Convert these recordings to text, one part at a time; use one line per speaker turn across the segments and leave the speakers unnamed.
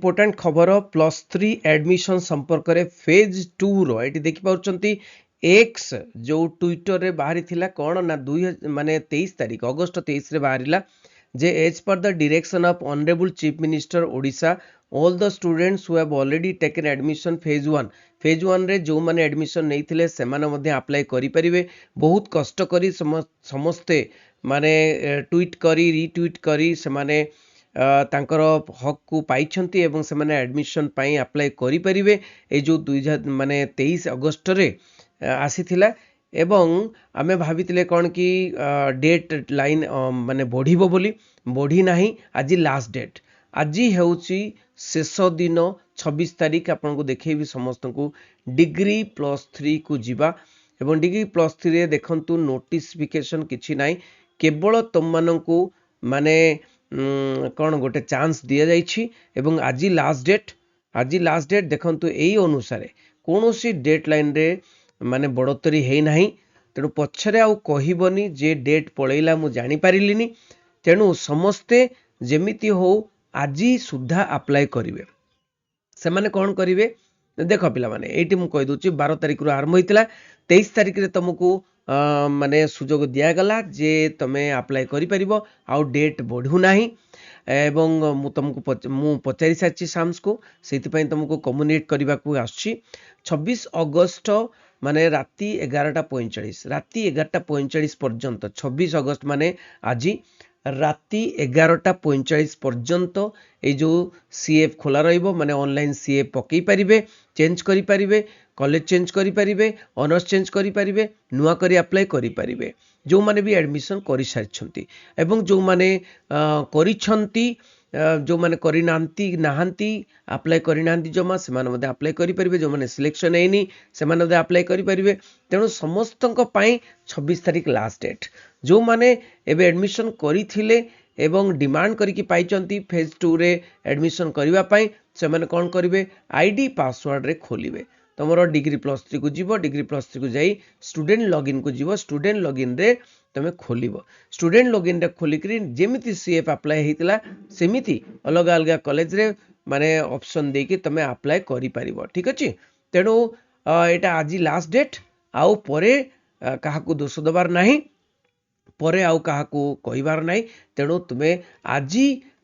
Important खबर +3 admission संपर्क में फेज 2 रो ये देखिपुंट एक्स जो ट्विटर रे बाहरी थिला कौन ना 23 तारीख अगस्त 23 रे बाहरिला जे as per the direction of honourable chief minister Odisha all the students who have already taken admission phase 1 रे जो माने एडमिशन नहीं थिले से माने मध्ये अप्लाई करि परिबे। बहुत कष्ट करी समस्ते माने ट्वीट करी रीट्वीट करी से माने तांकर हक को पाइछंती एवं से माने एडमिशन पाई अप्लाई करि परिबे। ए जो 23 अगस्त रे आसीथिला एवं आमे भावितिले कौन कि डेट लाइन माने बढ़िबो बोली बढ़ी नाही। आज लास्ट डेट आज हेउची शेष दिन 26 तारीख आपन को देखेबी समस्त को डिग्री +3 को जीवा एवं डिग्री +3 रे देखंतु नोटिफिकेशन किछि नाही केवल तुम माननकु माने कौन गोटे चांस दिया जाइछि एवं आज लास्ट डेट देखंतु एई अनुसार कौन सी डेट लाइन रे माने बड़तरी है नाही। तेणु पछरे आउ कहिबनी जे डेट पळैला मु जानि पारिलिनी। तेणु समस्ते जेमिति हो आज सुधा अप्लाई करिवे। से माने कौन करिवे देख पिला माने एटी मु कहि दोची 12 तारिख रु आरंभ होइतिला 23 तारिख रे तुमको माने सुजोग दिया गला जे तमे अप्लाई करि परिबो आउ डेट बढ़ू नाही एवं मु तुमको मु पचारि साची साम्स को सेति पई तुमको कम्युनिकेट करबा को आछि 26 अगस्त माने राति 11:45 राति 11:45 पर्यंत 26 अगस्त माने आज राति 11:45 पर्यंत ये जो सीएफ खोला रहिबो माने ऑनलाइन सीएफ पकई परिबे चेंज करि परिबे कॉलेज चेंज करि परिबे ऑनर्स चेंज करि परिबे नुआ करी अप्लाई करि परिबे जो माने भी एडमिशन करि सारछंती एवं जो माने करिछंती जो माने करि नाहंती अप्लाई करि नाहंती जमा से माने मध्ये अप्लाई करि परिबे जो माने सिलेक्शन हेनी से माने मध्ये अप्लाई करि परिबे। तेणु समस्तक पई 26 तारीख लास्ट डेट जो माने एबे एडमिशन करिथिले एवं डिमांड करिकि पाइचंती फेज 2 रे एडमिशन करिवा पई से माने कोन करिवे आईडी पासवर्ड रे खोलिबे तमरो डिग्री +3 को जीवो डिग्री +3 को जाई स्टूडेंट लॉगिन को जीवो स्टूडेंट लॉगिन रे तमे खोलिबो स्टूडेंट लॉगिन रे खोलिकरी जेमिति सीएफ अप्लाई हेतिला सेमिति अलग अलग कॉलेज रे माने ऑप्शन देकी तमे अप्लाई करि परिबो। ठीक अछि। तेणु एटा आज लास्ट डेट आउ परे काहाकू दोष दबार नाही परे आउ काहाकू कहिबार नाही। तेणु तुमे आज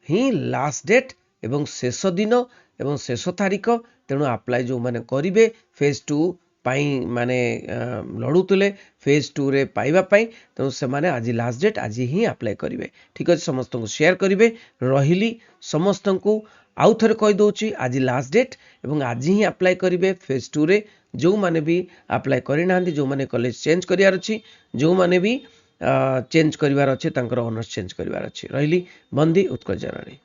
ही लास्ट डेट एवं शेष दिन एवं शेष तारीख तेणु अप्लाई जो माने करिवे फेज 2 पाई माने लड़ुतले फेज 2 रे पाइबा पाई तेणु से माने आज लास्ट डेट आज ही अप्लाई करिवे। ठीक अछि। समस्त को शेयर करिवे रहिली समस्त को आउ थरे कहि दोची आज लास्ट डेट एवं आज ही अप्लाई करिवे फेज 2 रे जो माने भी अप्लाई करि नांदी जो माने कॉलेज चेंज करियार अछि जो माने भी चेंज करिवार अछि तांकर ऑनर्स चेंज करिवार अछि रहिली बंदी उत्कल जरानी।